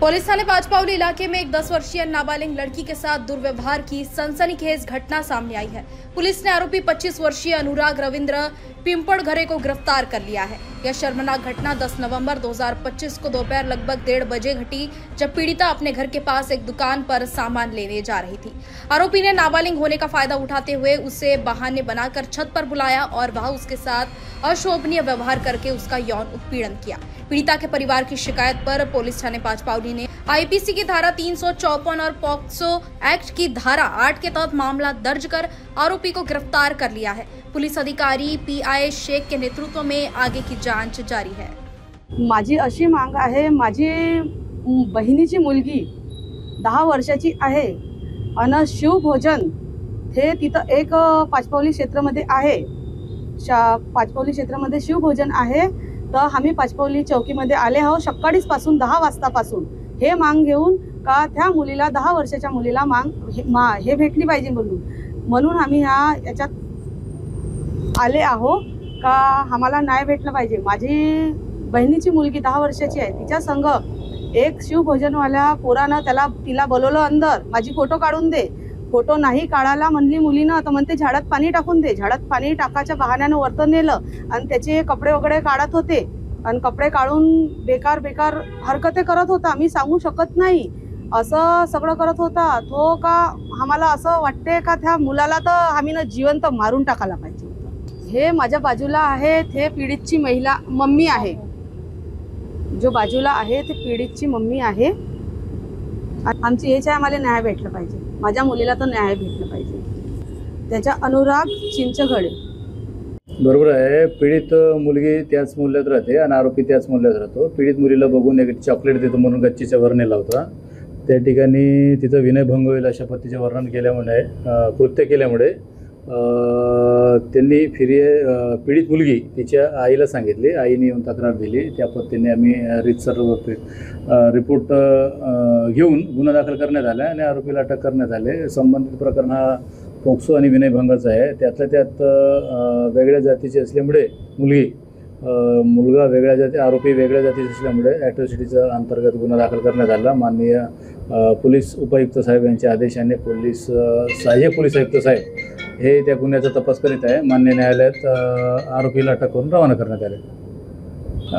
Police थाने पांचपावली इलाके में एक 10 वर्षीय नाबालिग लड़की के साथ दुर्व्यवहार की सनसनीखेज घटना सामने आई है। पुलिस ने आरोपी 25 वर्षीय अनुराग रविंद्र पिंपड़घरे को गिरफ्तार कर लिया है। यह शर्मनाक घटना 10 नवंबर 2025 को दोपहर लगभग 1:30 बजे घटी, जब पीड़िता अपने घर के पास एक दुकान पर सामान लेने जा रही थी। आरोपी ने नाबालिग होने का फायदा उठाते हुए उसे बहाने बनाकर छत पर बुलाया और वहां उसके साथ अशोभनीय व्यवहार करके उसका यौन उत्पीड़न किया। पीड़िता के परिवार की शिकायत पर पुलिस थाने पांचपावली ने आईपीसी की धारा 354 और पॉक्सो एक्ट की धारा 8 के तहत मामला दर्ज कर आरोपी को गिरफ्तार कर लिया है। पुलिस अधिकारी पीआई शेख के नेतृत्व में आगे की जांच जारी है। माझी अशी मांग आहे, माझी बहिणीची मुलगी 10 वर्षाची आहे आणि शिवभोजन हे तिथं एक पाचपावली क्षेत्रामध्ये आहे। पाचपावली क्षेत्रामध्ये शिवभोजन आहे, तर आम्ही पाचपावली चौकीमध्ये आले आहोत सकाळीच पासून 10 वाजतापासून हे मांग घेऊन का त्या मुलीला 10 वर्षाच्या मुलीला हे भेटली पाहिजे म्हणून आम्ही याच्यात आले आहोत का आम्हाला न्याय भेटला पाहिजे। माझी बहिणीची मुलगी 10 वर्षाची आहे, तिच्या संग एक शिवभोजनवाल्या पोरानं तिला बोलवलं अंदर, माझी फोटो काढून दे। फोटो नाही काढायला म्हणली मुलीनं, तर म्हणते झाडात पाणी टाकून दे। झाडात पाणी टाकायच्या बहाण्यानं वरत नेलं आणि त्याचे कपडे वगैरे काढत होते आणि कपडे काढून बेकार हरकते करत होता। आम्ही सांगू शकत नाही, असं सगळं करत होता तो। का आम्हाला असं वाटते का त्या मुलाला तर आम्ही ना जिवंत मारून टाकायला पाहिजे होतं। हे माझ्या बाजूला आहे, ते पीडितची महिला मम्मी आहे। जो बाजूला आहे ते पीडितची मम्मी आहे। आमची याच्या आम्हाला न्याय भेटला पाहिजे, माझ्या मुलीला तर न्याय भेटला पाहिजे। त्याच्या अनुराग चिंचघडे बरोबर आहे। पीडित मुलगी त्याच मोहल्ल्यात राहते आणि आरोपी त्याच मोहल्ल्यात राहतो। पीडित मुलीला बघून एक चॉकलेट देतो म्हणून गच्चीच्या वर नेला होता। त्या ठिकाणी तिथं विनयभंग होईल अशा पद्धतीचे वर्णन केल्यामुळे कृत्य केल्यामुळे त्यांनी पीडित मुलगी तिच्या आईला सांगितली। आईने येऊन तक्रार दिली। त्या पद्धतीने आम्ही रीतसर रिपोर्ट घेऊन गुन्हा दाखल करण्यात आला आणि आरोपीला अटक करण्यात आले। संबंधित प्रकरण हा पोक्सो आणि विनयभंगाचा आहे। त्यातल्या त्यात वेगळ्या जातीची असल्यामुळे मुलगा वेगळ्या जाती, आरोपी वेगळ्या जातीचे असल्यामुळे ॲट्रॉसिटीच्या अंतर्गत गुन्हा दाखल करण्यात आला। माननीय पोलीस उपायुक्त साहेब यांच्या आदेशाने सहाय्यक पोलीस आयुक्त साहेब हे त्या गुन्ह्याचा तपास करीत आहे। मान्य न्यायालयात आरोपीला अटक करून रवाना करण्यात आले।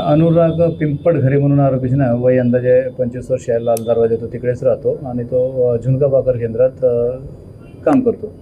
अनुराग पिंपड़घरे म्हणून आरोपीचे नाव, वय अंदाजे 25 वर्ष आहे, लाल दरवाजा, तो तिकडेच राहतो आणि तो झुणका भाकर केंद्रात काम करतो।